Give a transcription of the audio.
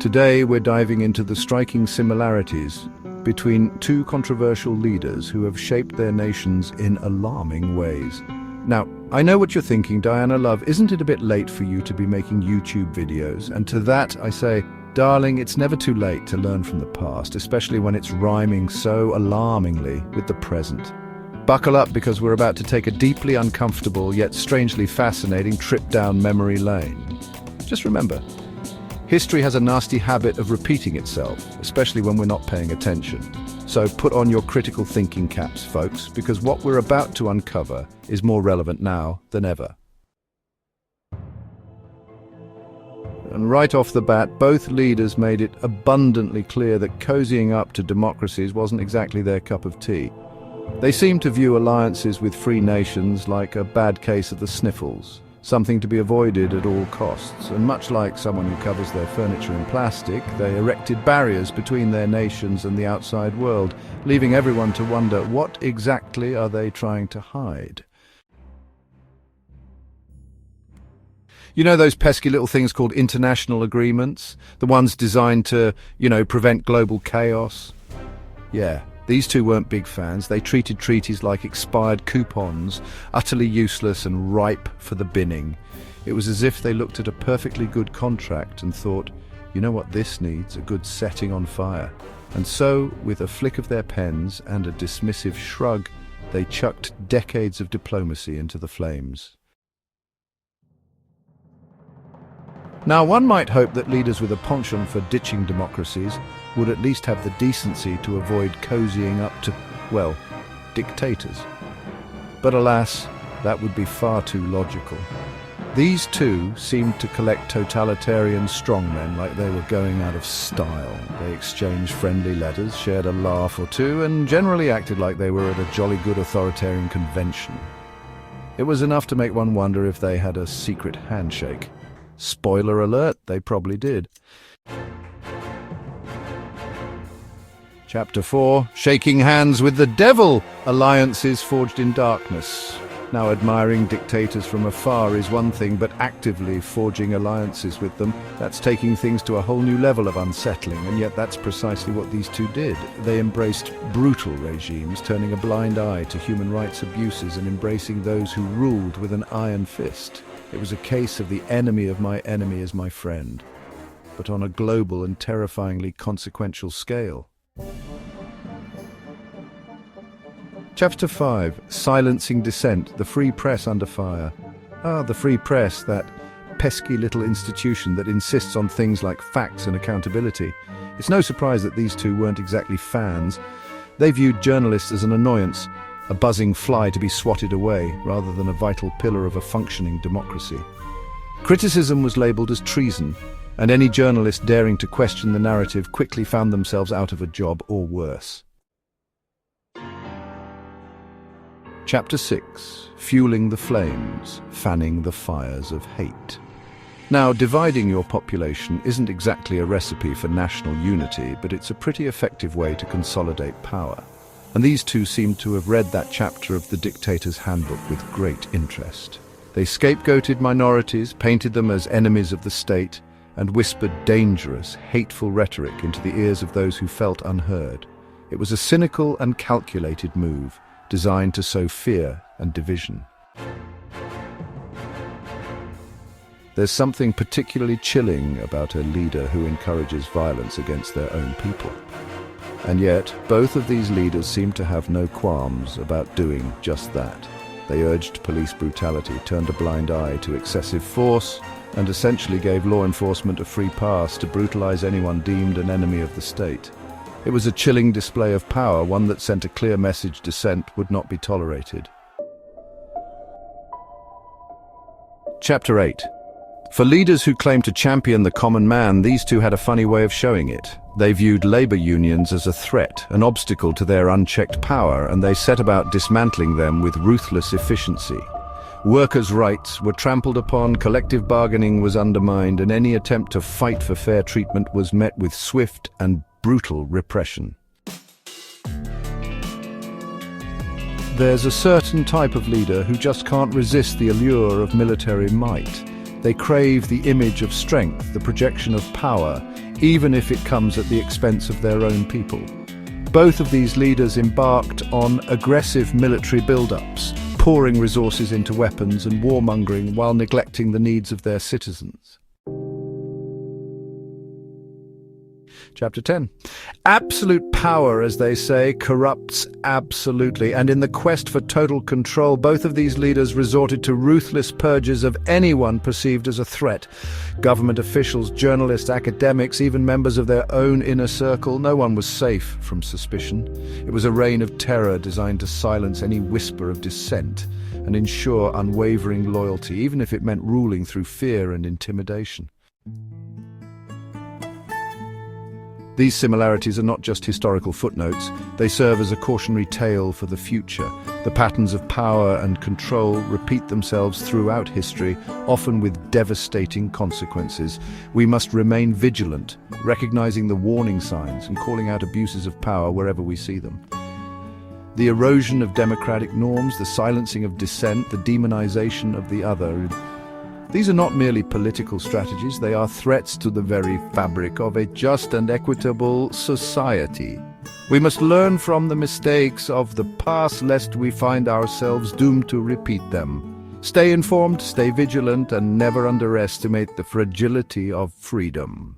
Today we're diving into the striking similarities between two controversial leaders who have shaped their nations in alarming ways. Now, I know what you're thinking, Diana Love, isn't it a bit late for you to be making YouTube videos? And to that I say, darling, it's never too late to learn from the past, especially when it's rhyming so alarmingly with the present. Buckle up, because we're about to take a deeply uncomfortable yet strangely fascinating trip down memory lane. Just remember, history has a nasty habit of repeating itself, especially when we're not paying attention. So put on your critical thinking caps, folks, because what we're about to uncover is more relevant now than ever. And right off the bat, both leaders made it abundantly clear that cozying up to democracies wasn't exactly their cup of tea. They seemed to view alliances with free nations like a bad case of the sniffles, something to be avoided at all costs, and much like someone who covers their furniture in plastic, they erected barriers between their nations and the outside world, leaving everyone to wonder, what exactly are they trying to hide? You know those pesky little things called international agreements? The ones designed to, prevent global chaos? Yeah. These two weren't big fans. They treated treaties like expired coupons, utterly useless and ripe for the binning. It was as if they looked at a perfectly good contract and thought, you know what this needs? A good setting on fire. And so, with a flick of their pens and a dismissive shrug, they chucked decades of diplomacy into the flames. Now, one might hope that leaders with a penchant for ditching democracies would at least have the decency to avoid cozying up to, well, dictators. But alas, that would be far too logical. These two seemed to collect totalitarian strongmen like they were going out of style. They exchanged friendly letters, shared a laugh or two, and generally acted like they were at a jolly good authoritarian convention. It was enough to make one wonder if they had a secret handshake. Spoiler alert, they probably did. Chapter 4, Shaking Hands with the Devil, Alliances Forged in Darkness. Now, admiring dictators from afar is one thing, but actively forging alliances with them, that's taking things to a whole new level of unsettling, and yet that's precisely what these two did. They embraced brutal regimes, turning a blind eye to human rights abuses and embracing those who ruled with an iron fist. It was a case of the enemy of my enemy is my friend, but on a global and terrifyingly consequential scale. Chapter 5, Silencing Dissent, the Free Press under fire. The Free Press, that pesky little institution that insists on things like facts and accountability. It's no surprise that these two weren't exactly fans. They viewed journalists as an annoyance, a buzzing fly to be swatted away, rather than a vital pillar of a functioning democracy. Criticism was labelled as treason, and any journalist daring to question the narrative quickly found themselves out of a job or worse. Chapter 6, Fueling the Flames, Fanning the Fires of Hate. Now, dividing your population isn't exactly a recipe for national unity, but it's a pretty effective way to consolidate power. And these two seem to have read that chapter of the Dictator's Handbook with great interest. They scapegoated minorities, painted them as enemies of the state, and whispered dangerous, hateful rhetoric into the ears of those who felt unheard. It was a cynical and calculated move, designed to sow fear and division. There's something particularly chilling about a leader who encourages violence against their own people. And yet, both of these leaders seem to have no qualms about doing just that. They urged police brutality, turned a blind eye to excessive force, and essentially gave law enforcement a free pass to brutalize anyone deemed an enemy of the state. It was a chilling display of power, one that sent a clear message dissent would not be tolerated. Chapter 8. For leaders who claim to champion the common man, these two had a funny way of showing it. They viewed labor unions as a threat, an obstacle to their unchecked power, and they set about dismantling them with ruthless efficiency. Workers' rights were trampled upon, collective bargaining was undermined, and any attempt to fight for fair treatment was met with swift and brutal repression. There's a certain type of leader who just can't resist the allure of military might. They crave the image of strength, the projection of power, even if it comes at the expense of their own people. Both of these leaders embarked on aggressive military build-ups, pouring resources into weapons and warmongering while neglecting the needs of their citizens. Chapter 10. Absolute power, as they say, corrupts absolutely, and in the quest for total control, both of these leaders resorted to ruthless purges of anyone perceived as a threat. Government officials, journalists, academics, even members of their own inner circle, no one was safe from suspicion. It was a reign of terror designed to silence any whisper of dissent and ensure unwavering loyalty, even if it meant ruling through fear and intimidation. These similarities are not just historical footnotes, they serve as a cautionary tale for the future. The patterns of power and control repeat themselves throughout history, often with devastating consequences. We must remain vigilant, recognizing the warning signs and calling out abuses of power wherever we see them. The erosion of democratic norms, the silencing of dissent, the demonization of the other. These are not merely political strategies, they are threats to the very fabric of a just and equitable society. We must learn from the mistakes of the past lest we find ourselves doomed to repeat them. Stay informed, stay vigilant, and never underestimate the fragility of freedom.